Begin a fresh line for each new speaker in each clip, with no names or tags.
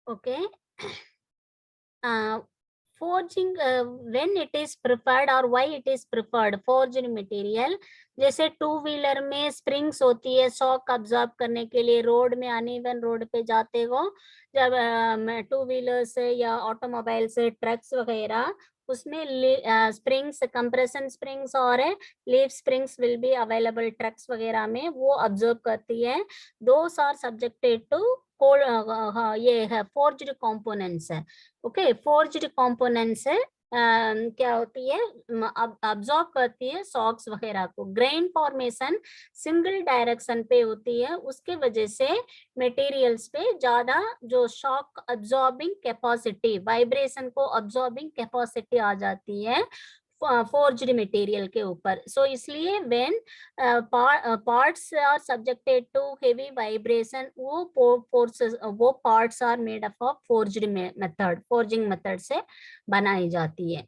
Okay. Forging, when it is preferred or why it is preferred, forged material, जैसे two wheeler में springs होती है shock absorb करने के लिए, रोड में अनइवन रोड पे जाते हो जब टू व्हीलर से या ऑटोमोबाइल से, ट्रक्स वगैरह, उसमें स्प्रिंग्स, कंप्रेशन स्प्रिंग्स और leaf springs will be available trucks वगैरह में, वो ऑब्जर्व करती है। दोस आर सब्जेक्टेड टू ये है फोर्ज्ड कंपोनेंट्स है। ओके, फोर्ज्ड कंपोनेंट्स है, क्या होती है, अब्सॉर्ब करती है सॉक्स वगैरह को। ग्रेन फॉर्मेशन सिंगल डायरेक्शन पे होती है, उसके वजह से मटेरियल्स पे ज्यादा जो शॉक अब्सॉर्बिंग कैपेसिटी, वाइब्रेशन को अब्सॉर्बिंग कैपेसिटी आ जाती है फोर्ज्ड मटेरियल के ऊपर। सो इसलिए when parts are subjected to heavy vibration, वो parts are made up of forged method, forging method से बनाई जाती है।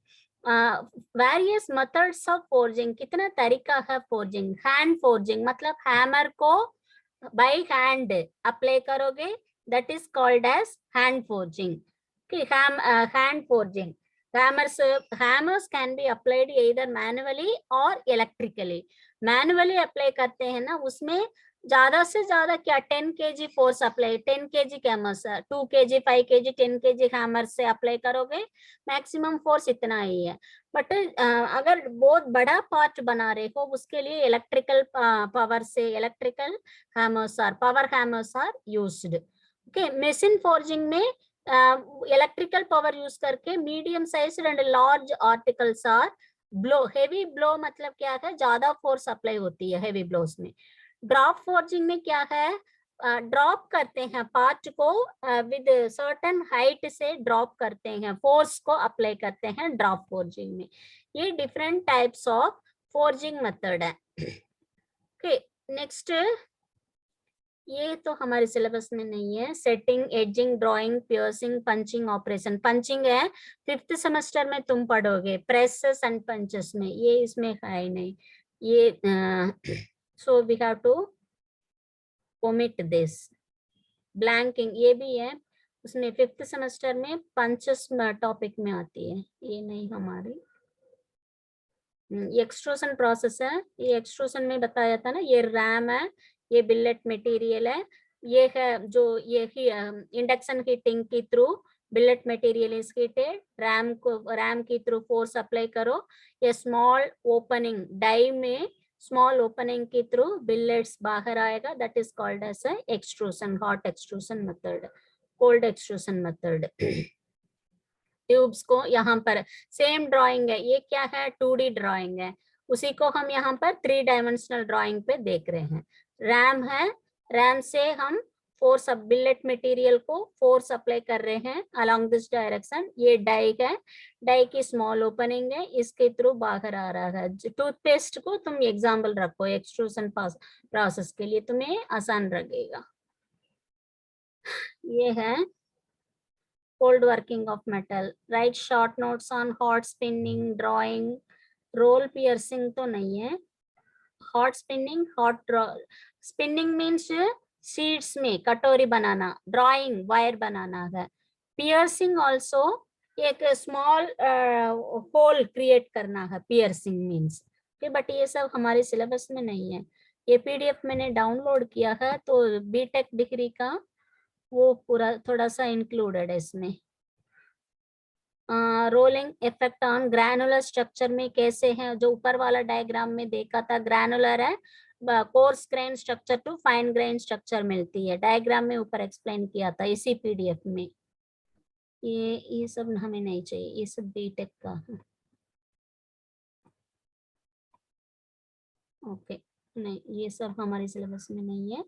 वेरियस मेथड्स ऑफ फोर्जिंग, कितना तरीका है फोर्जिंग। हैंड फोर्जिंग मतलब हैमर को बाय हैंड अप्लाई करोगे, that is called as hand forging. Hand forging, hammers can be applied either manually or electrically. Manually apply करते हैं ना, उसमें ज्यादा से ज्यादा क्या 10 kg force apply, 10 kg hammers, 2 kg 5 kg 10 kg hammer से अप्लाई करोगे, मैक्सिमम फोर्स इतना ही है। बट अगर बहुत बड़ा पार्ट बना रहे हो, उसके लिए इलेक्ट्रिकल पावर से, electrical hammers are, power hammers are used. Okay, machine forging में इलेक्ट्रिकल पावर यूज करके medium size and large articles are blow, heavy blow मतलब क्या है, ज्यादा फोर्स अप्लाई होती है हेवी ब्लोस में। ड्रॉप फोर्जिंग में क्या है, ड्रॉप करते हैं पार्ट को विद सर्टेन हाइट से ड्रॉप करते हैं, फोर्स को अप्लाई करते हैं ड्रॉप फोर्जिंग में। ये different types of forging method है। ओके, नेक्स्ट, ये तो हमारे सिलेबस में नहीं है। Setting, ageing, drawing, piercing, punching operation. Punching है 5th सेमेस्टर में तुम पढ़ोगे, प्रेसेस एंड पंचेस में, ये इसमें है ही नहीं ये। So we have to omit this. Blanking ये भी है, उसमें 5th सेमेस्टर में पंचेस टॉपिक में आती है, ये नहीं हमारी। ये एक्सट्रूशन प्रोसेस है, ये एक्सट्रूशन में बताया था ना, ये रैम है, ये बिलेट मटेरियल है, ये है जो ये इंडक्शन हीटिंग के through billet material is heated, ram की थ्रू फोर्स अप्लाई करो, ये स्मॉल ओपनिंग डाई में स्मॉल ओपनिंग के थ्रू बिलेट्स बाहर आएगा, that is called as extrusion, hot extrusion method, cold extrusion method. Tubes को यहाँ पर सेम ड्राइंग है, ये क्या है 2D ड्राइंग है, उसी को हम यहाँ पर 3 डायमेंशनल ड्राइंग पे देख रहे हैं। रैम है, रैम से हम फोर्स, बिलेट मटेरियल को फोर्स अप्लाई कर रहे हैं अलोंग दिस डायरेक्शन। ये डाई है, डाई की स्मॉल ओपनिंग है, इसके थ्रू बाहर आ रहा है। टूथपेस्ट को तुम एग्जाम्पल रखो एक्सट्रूशन प्रोसेस के लिए, तुम्हें आसान लगेगा। ये है cold working of metal, write short notes on hot spinning, drawing, roll piercing तो नहीं है, hot spinning, hot draw, spinning means seeds में कटोरी बनाना, ड्राइंग वायर बनाना है। पियर्सिंग ऑल्सो एक स्मॉल होल क्रिएट करना है, पियर्सिंग मीन्स। बट ये सब हमारे सिलेबस में नहीं है, ये पीडीएफ मैंने डाउनलोड किया है, तो बीटेक डिग्री का वो पूरा थोड़ा सा इंक्लूडेड है इसमें। Rolling effect on granular structure में कैसे है, जो ऊपर वाला डायग्राम में देखा था, ग्रैनुलर है, coarse grain structure to fine grain structure मिलती है, डायग्राम में ऊपर एक्सप्लेन किया था इसी पीडीएफ में। ये सब हमें नहीं चाहिए, ये सब बीटेक का है। ओके नहीं, ये सब हमारे सिलेबस में नहीं है,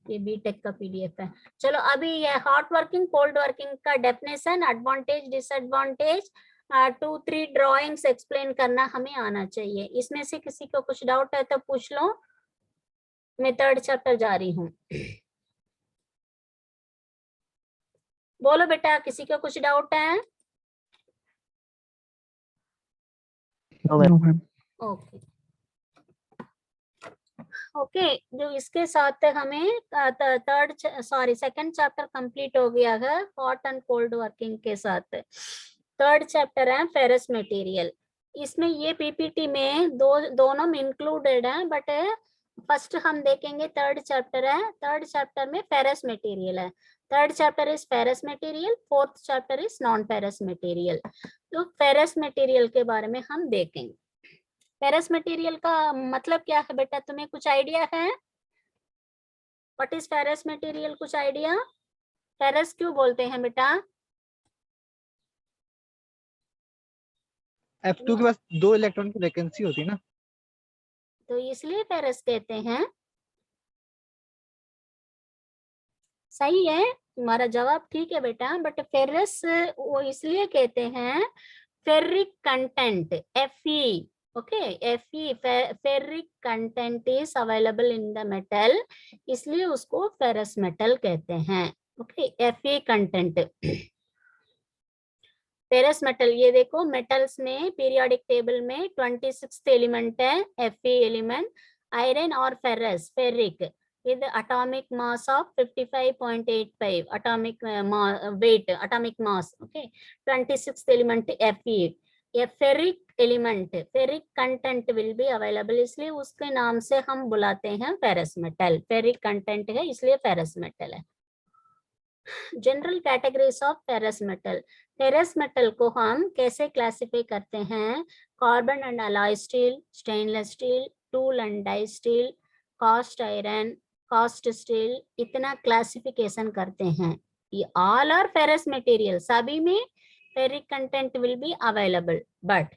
ये बीटेक का पीडीएफ है। चलो अभी ये हॉट वर्किंग कोल्ड वर्किंग का definition, advantage disadvantage, 2-3 drawings explain करना हमें आना चाहिए। इसमें से किसी को कुछ डाउट है तो पूछ लो, मैं 3rd चैप्टर जा रही हूँ। बोलो बेटा, किसी को कुछ डाउट है? ओके ओके, जो इसके साथ हमें 2nd चैप्टर कंप्लीट हो गया है हॉट एंड कोल्ड वर्किंग के साथ। 3rd चैप्टर है फेरस मटेरियल। इसमें ये पीपीटी में दोनों में इंक्लूडेड है, बट फर्स्ट हम देखेंगे 3rd चैप्टर है। 3rd चैप्टर में फेरस मटेरियल है। 3rd chapter is ferrous material, 4th chapter is non ferrous material. तो फेरस मटेरियल के बारे में हम देखेंगे। फेरस मटेरियल का मतलब क्या है बेटा, तुम्हें कुछ आइडिया है? व्हाट इज फेरस मटेरियल, कुछ आइडिया? फेरस क्यों बोलते हैं बेटा?
F2 के पास 2 इलेक्ट्रॉन की वैकेंसी होती है ना,
तो इसलिए फेरस कहते हैं। सही है, तुम्हारा जवाब ठीक है बेटा, बट फेरस वो इसलिए कहते हैं, ferric content Fe, okay, Fe ferric content is available in the metal, इसलिए उसको फेरस मेटल कहते हैं। Okay, Fe content ferrous metal. ये देखो मेटल्स में पीरियोडिक टेबल में 26th एलिमेंट है Fe एलिमेंट, आयरन और ferrous ferric with atomic mass of 55.85 atomic weight, atomic mass, okay, 26th element Fe। ये ferric element, ferric content will be available, इसलिए उसके नाम से हम बुलाते हैं फेरस मेटल। फेरिक कंटेंट है इसलिए फेरस मेटल है। General categories of ferrous metal. Ferrous metal को हम कैसे क्लासिफाई करते हैं? Carbon and alloy steel, stainless steel, tool and die steel, cast iron, cast steel, इतना क्लासिफिकेशन करते हैं। ये ऑल आर फेरस मटेरियल, सभी में ferric content will be available, but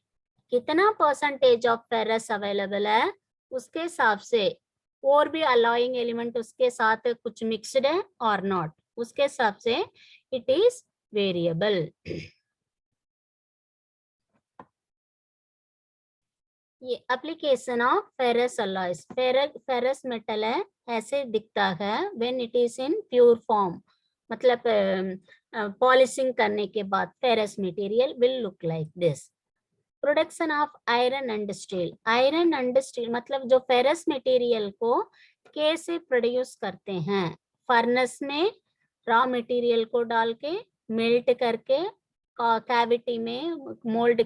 कितना परसेंटेज ऑफ फेरस अवेलेबल है उसके हिसाब से, और भी अलॉइंग एलिमेंट उसके साथ कुछ मिक्सड है और नॉट, उसके हिसाब से इट इज वेरिएबल। ये application of ferrous alloys. Ferrous metal है, ऐसे दिखता है when it is in pure form, मतलब पॉलिशिंग करने के बाद ferrous material will look like this. Production of iron and steel. Iron and steel मतलब जो फेरस मटेरियल को कैसे प्रोड्यूस करते हैं? फर्नेस में रॉ मटेरियल को डाल के मेल्ट करके कैविटी में मोल्ड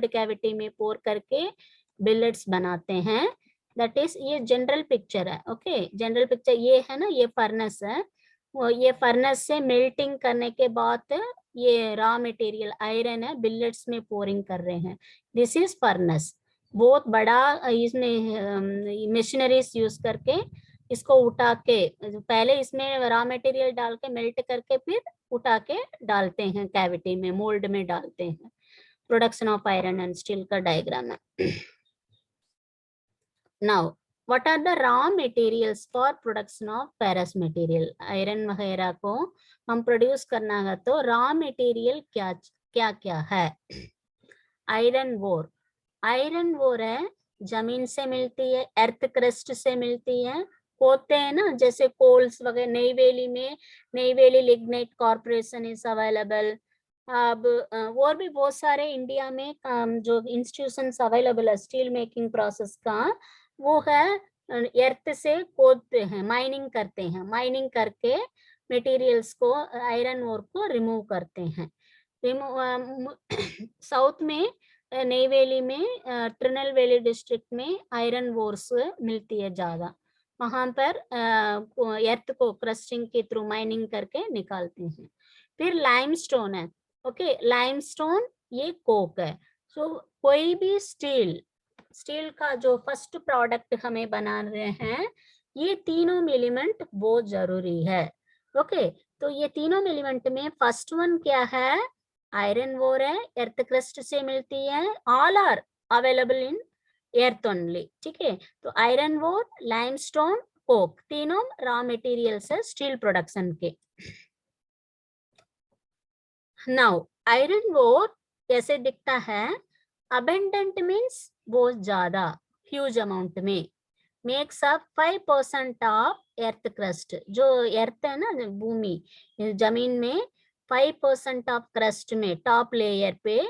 कैविटी में पोर करके बिलेट्स बनाते हैं। दैट इज, ये जनरल पिक्चर है। ओके, जनरल पिक्चर ये है ना, ये फर्नेस है, वो ये फर्नेस से मेल्टिंग करने के बाद ये रॉ मटेरियल आयरन है बिलेट्स में पोरिंग कर रहे हैं। This is furnace. बहुत बड़ा इसमें मशीनरीज यूज करके इसको उठा के, पहले इसमें रॉ मटेरियल डाल के मेल्ट करके फिर उठा के डालते हैं कैविटी में, मोल्ड में डालते हैं। Production of iron and steel का डायग्राम है। Now what are the raw materials for production of ferrous material? Iron वगैरह को हम प्रोड्यूस करना है तो रॉ मटेरियल क्या क्या क्या है? आयरन वोर। आयरन वोर है, जमीन से मिलती है, अर्थ क्रस्ट से मिलती है, होते हैं ना, जैसे कोल्स वगैरह। नेईवेली में नेईवेली लिग्नाइट कॉर्पोरेशन इज अवेलेबल। अब और भी बहुत सारे इंडिया में जो इंस्टीट्यूशंस अवेलेबल है स्टील मेकिंग प्रोसेस का, वो है अर्थ से खोदते हैं, माइनिंग करते हैं, माइनिंग करके मटेरियल्स को, आयरन ओर को रिमूव करते हैं। साउथ में नेईवेली में ट्रिनलवेली डिस्ट्रिक्ट में आयरन वोर्स मिलती है ज्यादा, वहां पर अर्थ को क्रस्टिंग के थ्रू माइनिंग करके निकालते हैं। फिर लाइमस्टोन है। ओके, लाइमस्टोन ये कोक है। सो कोई भी स्टील का जो फर्स्ट प्रोडक्ट हमें बना रहे हैं, ये तीनों एलिमेंट बहुत जरूरी है। ओके, तो ये तीनों एलिमेंट में फर्स्ट वन क्या है? आयरन वोर है, अर्थ क्रस्ट से मिलती है, all are available in earth only, ठीक है। तो आयरन वोर, लाइमस्टोन, कोक, तीनों रॉ मटेरियल्स है स्टील प्रोडक्शन के। नाउ आयरन वोर कैसे दिखता है? अबेंडेंट मीन्स बहुत ज्यादा, ह्यूज अमाउंट में, makes up 5% of earth crust. जो एर्थ है ना, भूमि, जमीन में 5% ऑफ क्रस्ट में टॉप लेयर पे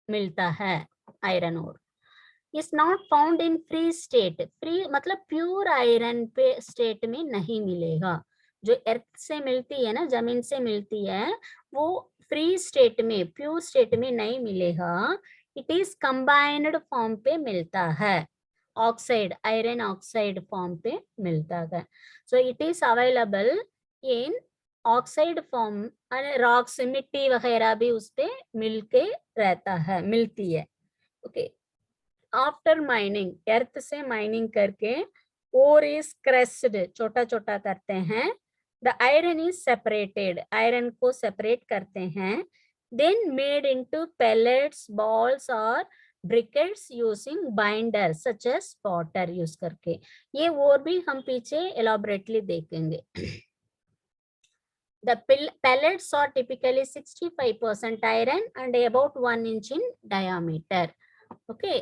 मिलता है iron ore. Is not found in free state, free मतलब प्योर आयरन पे स्टेट में नहीं मिलेगा। जो एर्थ से मिलती है ना, जमीन से मिलती है, वो फ्री स्टेट में, प्योर स्टेट में नहीं मिलेगा। इट इज कंबाइंड फॉर्म पे मिलता है, ऑक्साइड, आयरन ऑक्साइड फॉर्म पे मिलता है। So it is available in oxide form, rocks, मिट्टी वगैरह भी उस पे मिलके रहता है, मिलती है। ओके, आफ्टर माइनिंग, एर्थ से माइनिंग करके ओर इज क्रस्ड, छोटा छोटा करते हैं। The iron is separated, iron को सेपरेट करते हैं। Then made into pellets, balls और briquettes using binder such as potter use करके। ये और भी हम पीछे एलॉबरेटली देखेंगे। The pellets are typically 65% iron and about 1 inch in diameter. Okay,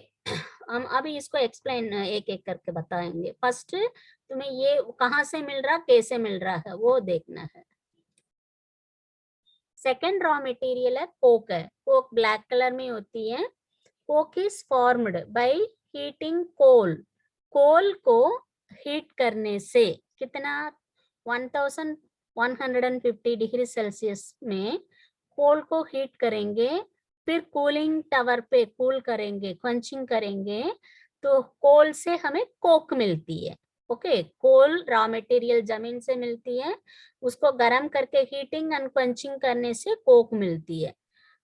हम अभी इसको एक्सप्लेन एक एक करके बताएंगे। फर्स्ट तुम्हें ये कहाँ से मिल रहा, कैसे मिल रहा है, वो देखना है। सेकेंड रॉ मटेरियल है कोक है। कोक ब्लैक कलर में होती है। Coke is formed by heating coal, coal को हीट करने से, कितना, 1150 डिग्री सेल्सियस में कोल को हीट करेंगे, फिर कूलिंग टावर पे कूल करेंगे, क्वंचिंग करेंगे, तो कोल से हमें कोक मिलती है। ओके, कोल रॉ मटेरियल जमीन से मिलती है, उसको गर्म करके हीटिंग एंड क्वंचिंग करने से कोक मिलती है।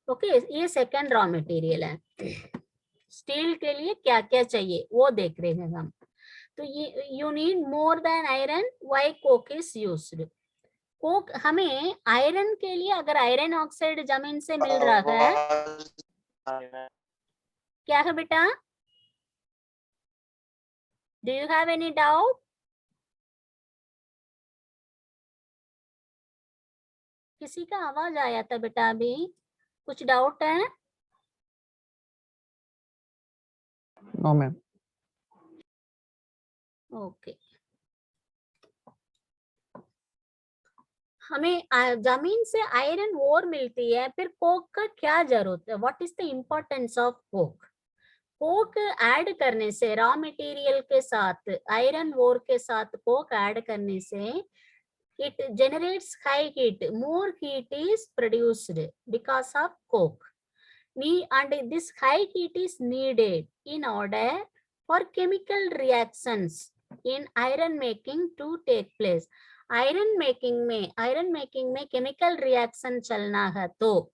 ओके, ये सेकेंड रॉ मटेरियल है। स्टील के लिए क्या क्या चाहिए वो देख रहे हैं हम। तो ये you need more than iron, why Coke is used. Coke हमें आयरन के लिए, अगर आयरन ऑक्साइड जमीन से मिल रहा है, क्या है बेटा, do you have any doubt? किसी का आवाज आया था बेटा अभी, कुछ डाउट है?
No ma'am.
ओके, हमें जमीन से आयरन ओर मिलती है, फिर कोक का क्या जरूरत है? What is the importance of Coke? Coke add करने से, रॉ मटेरियल के साथ, आयरन ओर के साथ कोक ऐड करने से, it generates high heat, more heat is produced because of coke. And this high heat is needed in order for chemical reactions in iron making to take place. Iron making में chemical reaction चलना है तो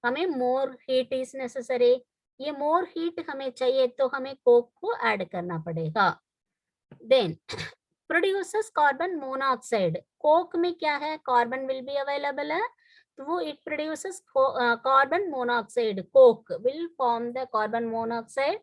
हमें more heat is necessary. ये more heat हमें चाहिए तो हमें कोक को ऐड करना पड़ेगा। Then produces carbon monoxide. Coke में क्या है, कार्बन विल बी अवेलेबल है, तो वो it produces carbon monoxide. Coke will form the carbon monoxide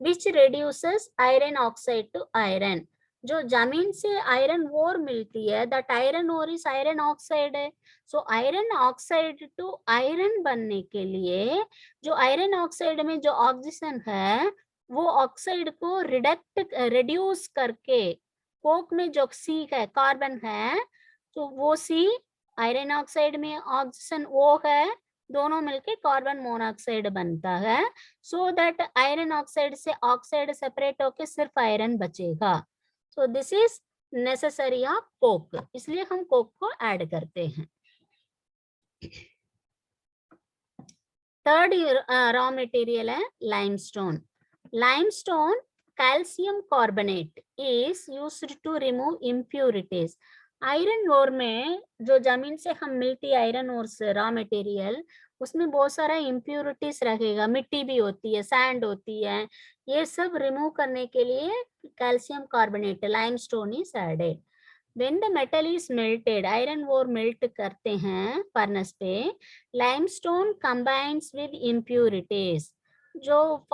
which reduces iron oxide to iron. जो जमीन से आयरन ओर मिलती है, that iron ore is iron oxide है। So iron oxide to iron बनने के लिए, जो आयरन ऑक्साइड में जो ऑक्सीजन है, वो ऑक्साइड को रिड्यूस करके, कोक में जो सी है, कार्बन है, तो वो सी, आयरन ऑक्साइड में ऑक्सीजन ओ है, दोनों मिलके कार्बन मोनोऑक्साइड बनता है। सो दैट आयरन ऑक्साइड से ऑक्साइड सेपरेट होके सिर्फ आयरन बचेगा। So this is necessary of coke, इसलिए हम कोक को ऐड करते हैं। थर्ड रॉ मटेरियल है limestone. Limestone calcium carbonate is used to remove impurities. Iron ore में, जो जमीन से हम मिलती है आयरन ओर से रॉ मटेरियल, उसमें बहुत सारा इम्प्योरिटीज रहेगा, मिट्टी भी होती है, सैंड होती है, ये सब रिमूव करने के लिए calcium carbonate, limestone is added. When the metal is melted, iron ore melt करते हैं फर्नेस पे, limestone combines with impurities. जो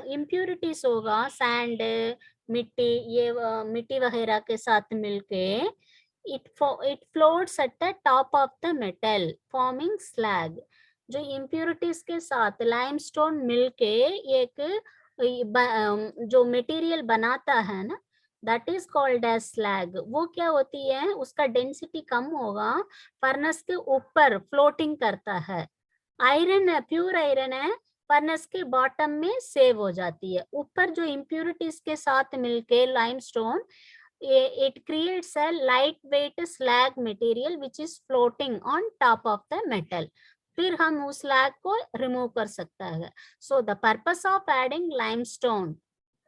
इम्प्यूरिटीज होगा, सैंड, मिट्टी, ये मिट्टी वगैरह के साथ मिलके it floats at the top of the metal forming slag. जो impurities के साथ लाइमस्टोन मिलके एक जो मटेरियल बनाता है ना, that is called as slag. वो क्या होती है, उसका डेंसिटी कम होगा, फर्नेस के ऊपर फ्लोटिंग करता है. आयरन है, प्योर आयरन है, फर्नेस के बॉटम में सेव हो जाती है. ऊपर जो इम्प्यूरिटीज के साथ मिलके limestone, it creates a lightweight slag material which is floating on top of the metal. फिर हम उस slag को रिमूव कर सकता है. So the purpose of adding limestone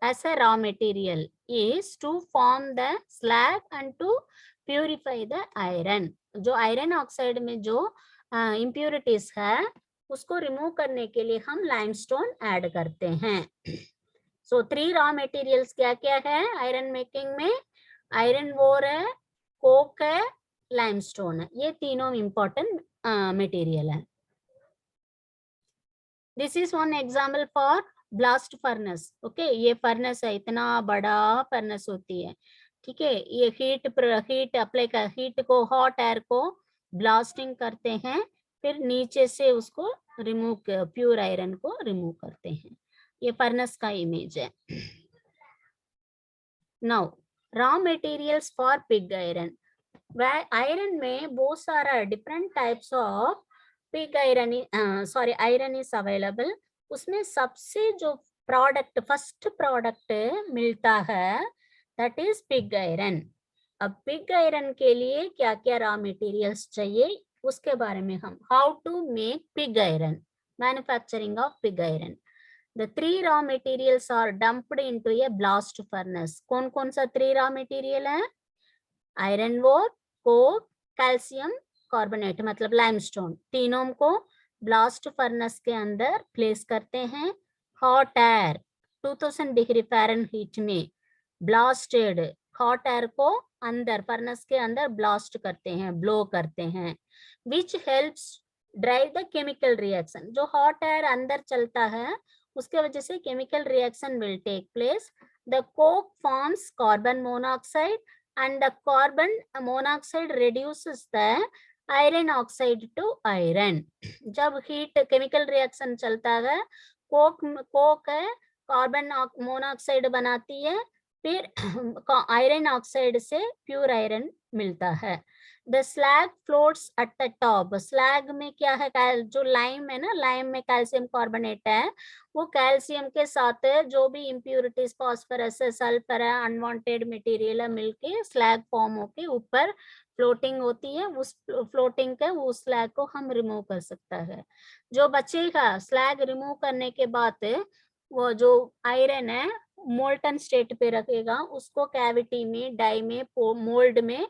as a raw material is to form the slag and to purify the iron. जो iron oxide में जो impurities है, उसको रिमूव करने के लिए हम लाइमस्टोन ऐड करते हैं. So 3 रॉ मटेरियल्स क्या क्या है आयरन मेकिंग में? आयरन वोर है, कोक है, लाइमस्टोन है. ये तीनों इंपॉर्टेंट मटेरियल है. This is one example for blast furnace. Okay, ये फर्नेस है, इतना बड़ा फर्नेस होती है. ठीक है, ये हीट अप्लाई कर, हीट को, हॉट एयर को ब्लास्टिंग करते हैं, फिर नीचे से उसको रिमूव, प्योर आयरन को रिमूव करते हैं. ये फर्नेस का इमेज है. Now raw materials for pig iron. Iron में बहुत सारा different types of pig iron, sorry iron is available. उसमें सबसे जो प्रोडक्ट, फर्स्ट प्रोडक्ट मिलता है, दैट इज पिग आयरन. अब पिग आयरन के लिए क्या क्या रॉ मटेरियल्स चाहिए, उसके बारे में हम, how to make pig iron, manufacturing of pig iron. The 3 raw materials are dumped into a blast furnace. कौन कौन सा 3 raw material है? आयरन वोर, कोक, कैल्शियम कार्बोनेट मतलब लाइमस्टोन. तीनों को ब्लास्ट फर्नेस के अंदर प्लेस करते हैं. हॉट एयर 2000 डिग्री फ़ारेनहीट में ब्लास्टेड हॉट एयर को अंदर फर्नेस के अंदर ब्लास्ट करते हैं, ब्लो करते हैं, which helps drive the chemical reaction. जो हॉट एयर अंदर चलता है, उसके वजह से chemical reaction will take place. The coke forms carbon monoxide and the carbon monoxide reduces the iron oxide to iron. जब हीट केमिकल रिएक्शन चलता है, कोक है, कार्बन मोनोऑक्साइड बनाती है, फिर आयरन ऑक्साइड से प्योर आयरन मिलता है. The slag floats at the top. Slag में क्या है, जो लाइम है ना, लाइम में कैल्शियम कार्बोनेट है, वो कैल्शियम के साथ जो भी इम्प्यूरिटीज, फॉस्फोरस है, सल्फर है, अनवांटेड मटेरियल है, मिलके स्लैग फॉर्म होके ऊपर फ्लोटिंग होती है. उस फ्लोटिंग के उस स्लैग को हम रिमूव कर सकता है. जो बचेगा स्लैग रिमूव करने के बाद, वो जो आयरन है मोल्टन स्टेट पे रखेगा, उसको कैविटी में, डाई में, मोल्ड में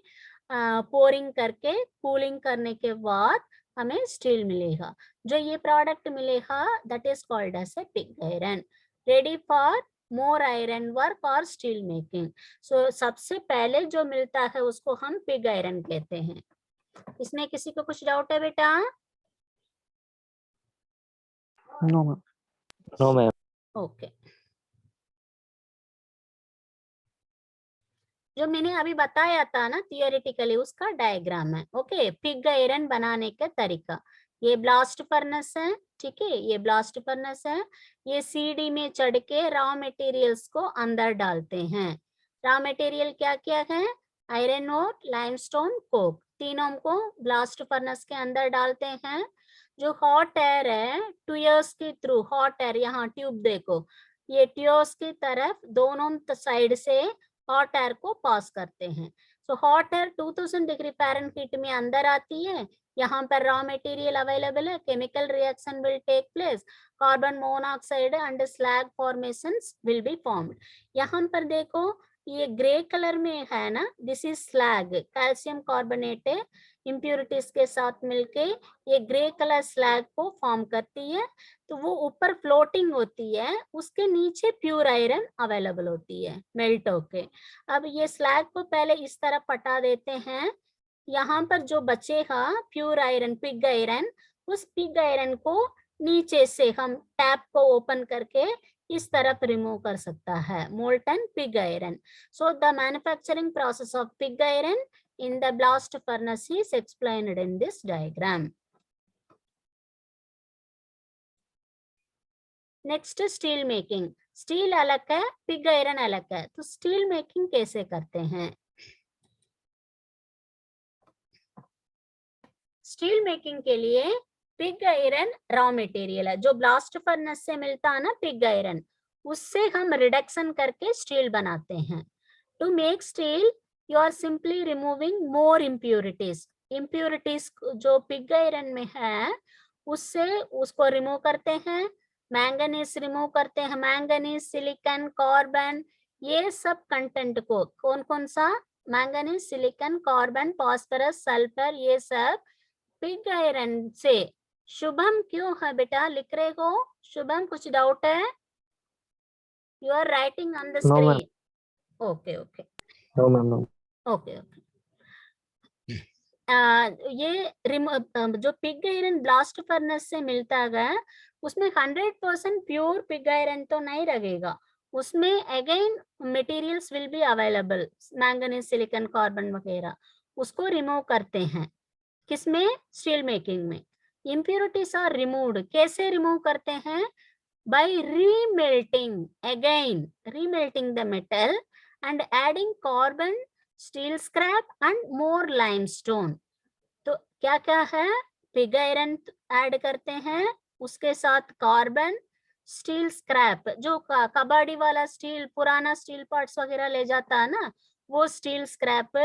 पोरिंग करके कूलिंग करने के बाद हमें स्टील मिलेगा. जो ये प्रोडक्ट मिलेगा, that is called as a pig iron, ready for more iron work और स्टील मेकिंग. सो सबसे पहले जो मिलता है उसको हम पिग आयरन कहते हैं. इसमें किसी को कुछ डाउट है बेटा?
No, ma'am.
No ma'am.
Okay. जो मैंने अभी बताया था ना थियोरेटिकली, उसका डायग्राम है. ओके, पिग आयरन बनाने का तरीका. ये ब्लास्ट फर्नेस है, ठीक है, ये ब्लास्ट फर्नेस है. ये सीडी में चढ़ के रॉ मटेरियल्स को अंदर डालते हैं. रॉ मटेरियल क्या क्या है? आयरन और लाइमस्टोन, कोक, तीनों को ब्लास्ट फर्नेस के अंदर डालते हैं. जो हॉट एयर है, ट्यूब्स के थ्रू, हॉट एयर, यहाँ ट्यूब देखो, ये ट्यूब्स की तरफ दोनों साइड से हॉट एयर को पास करते हैं. So hot air 2000 degree Fahrenheit में अंदर आती है. यहाँ पर रॉ मटेरियल अवेलेबल है, chemical reaction will take place, carbon monoxide and slag formations will be formed. यहाँ पर देखो, ये ग्रे कलर में है ना, this is slag, calcium carbonate है, इम्प्यूरिटीज के साथ मिलके ये ग्रे कलर स्लैग को फॉर्म करती है. तो वो ऊपर फ्लोटिंग होती है, उसके नीचे प्योर आयरन अवेलेबल होती है मेल्ट होके. अब ये स्लैग को पहले इस तरह पटा देते हैं. यहाँ पर जो बचेगा प्योर आयरन, पिग आयरन, उस पिग आयरन को नीचे से हम टैप को ओपन करके इस तरफ रिमूव कर सकता है molten pig iron. So the manufacturing process of pig iron in the blast furnace is explained in this diagram. Next, steel making. Steel अलग है, पिग आयरन अलग है, तो स्टील मेकिंग कैसे करते हैं? स्टील मेकिंग के लिए पिग आयरन रॉ मटेरियल है, जो ब्लास्ट फर्नेस से मिलता है ना पिग आयरन, उससे हम रिडक्शन करके स्टील बनाते हैं. To make steel you are simply removing more impurities. Impurities जो पिग आयरन में है उससे उसको रिमूव करते हैं. मैंगनीज रिमूव करते हैं, मैंगनीज, सिलिकॉन, कार्बन, ये सब कंटेंट को, कौन कौन सा? Manganese, silicon, carbon, phosphorus, sulphur, ये सब पिग आयरन से. शुभम क्यों है बेटा, लिख रहे हो? शुभम कुछ डाउट है? You are writing on the screen. Okay okay.
No ma'am, no.
Okay okay. ये जो पिग आयरन ब्लास्ट फर्नेस से मिलता है उसमें 100% प्योर पिग आयरन तो नहीं रहेगा, उसमें again materials will be available, manganese, silicon, carbon वगैरह, उसको रिमूव करते हैं. किसमें? स्टील मेकिंग में. Impurities are removed. कैसे रिमूव करते हैं? By remelting, again remelting the metal and adding carbon, steel scrap and more limestone. तो क्या क्या है? पिग आयरन ऐड करते हैं, उसके साथ कार्बन, स्टील स्क्रैप, जो कबाड़ी वाला स्टील, पुराना स्टील पार्ट्स वगैरह ले जाता है ना, वो स्टील स्क्रैप,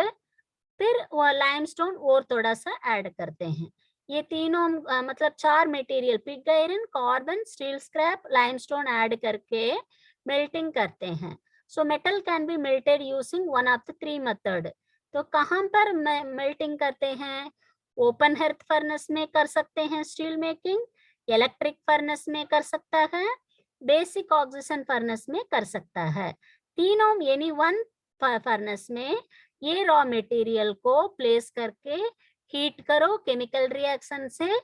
फिर वो लाइमस्टोन और थोड़ा सा ऐड करते हैं. ये तीनों मतलब 4 material, pig iron, carbon, steel scrap, limestone add करके मेल्टिंग करते हैं. So metal can be melted using one of the 3 method. तो कहाँ पर मेल्टिंग करते हैं? ओपन हेर्थ फर्नेस में कर सकते हैं स्टील मेकिंग, इलेक्ट्रिक फर्नेस में कर सकता है, बेसिक ऑक्सीजन फर्नेस में कर सकता है. तीनों एनी वन फर्नेस में ये रॉ मटेरियल को प्लेस करके हीट करो केमिकल रिएक्शन से,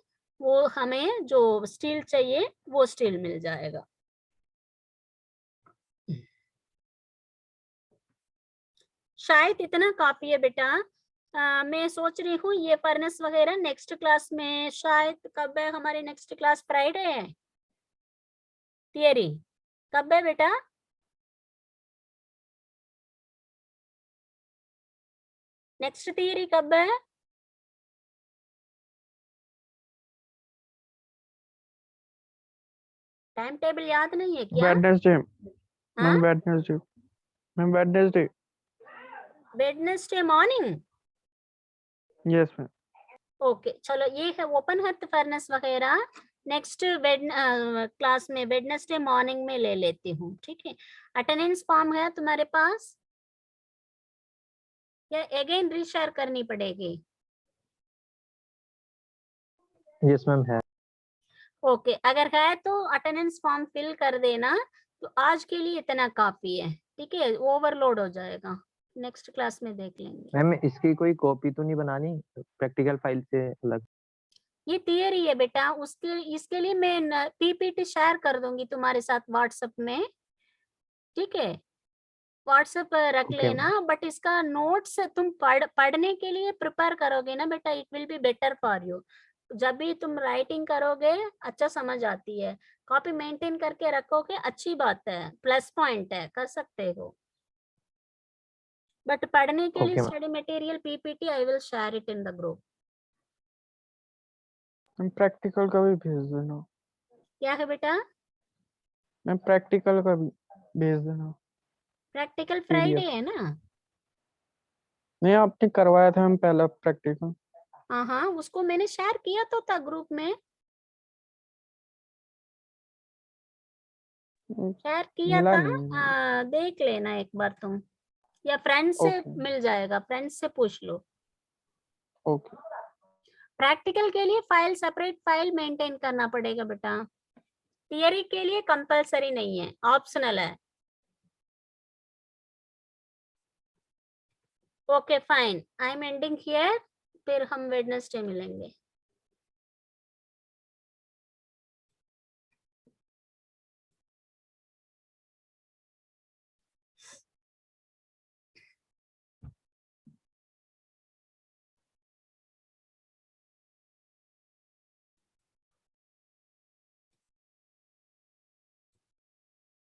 वो हमें जो स्टील चाहिए वो स्टील मिल जाएगा. शायद इतना काफी है बेटा. मैं सोच रही हूँ ये फर्नेस वगैरह नेक्स्ट क्लास में, शायद कब है हमारी नेक्स्ट क्लास? फ्राइडे है. थियरी कब है बेटा? नेक्स्ट थियरी कब है? टाइम टेबल याद नहीं है क्या?
Wednesday ma'am, Wednesday ma'am, Wednesday.
Wednesday morning.
Yes ma'am.
Okay चलो, ये है ओपन हर्थ फर्नेस वगैरह नेक्स्ट क्लास में वेडनेसडे मॉर्निंग में ले लेती हूँ, ठीक है? अटेंडेंस फॉर्म है तुम्हारे पास या अगेन रीशेयर करनी पड़ेगी?
यस मैम है.
ओके, अगर है तो अटेंडेंस फॉर्म फिल कर देना. तो आज के लिए इतना काफी है, ठीक है? ओवरलोड हो जाएगा, नेक्स्ट क्लास में देख लेंगे.
मैम इसकी कोई कॉपी तो नहीं बनानी प्रैक्टिकल फाइल से अलग?
ये थियरी है बेटा, उसके इसके लिए मैं पीपीटी शेयर कर दूंगी तुम्हारे साथ व्हाट्सएप में, ठीक है? व्हाट्सएप पर रख लेना. बट इसका नोट्स तुम पढ़ने के लिए प्रिपेयर करोगे ना बेटा, it will be better for you. जब भी तुम राइटिंग करोगे अच्छा समझ आती है. कॉपी मेंटेन करके रखोगे, अच्छी बात है, प्लस पॉइंट है, कर सकते हो. बट पढ़ने के लिए study material PPT I will share it in the group.
Ma'am practical का भी भेज देना.
क्या है बेटा?
मैम प्रैक्टिकल का भी भेज देना.
प्रैक्टिकल फ्राइडे है ना?
नहीं, आपने करवाया था मैम पहला प्रैक्टिकल.
हाँ, उसको मैंने शेयर किया तो था ग्रुप में, शेयर किया
मिला
था.
नहीं.
देख लेना एक बार तुम, या फ्रेंड से मिल जाएगा, फ्रेंड से पूछ लो.
ओके.
प्रैक्टिकल के लिए फाइल, सेपरेट फाइल मेंटेन करना पड़ेगा बेटा. थियरी के लिए कंपलसरी नहीं है, ऑप्शनल है. Okay fine, I am ending here. फिर हम वेडनेसडे मिलेंगे.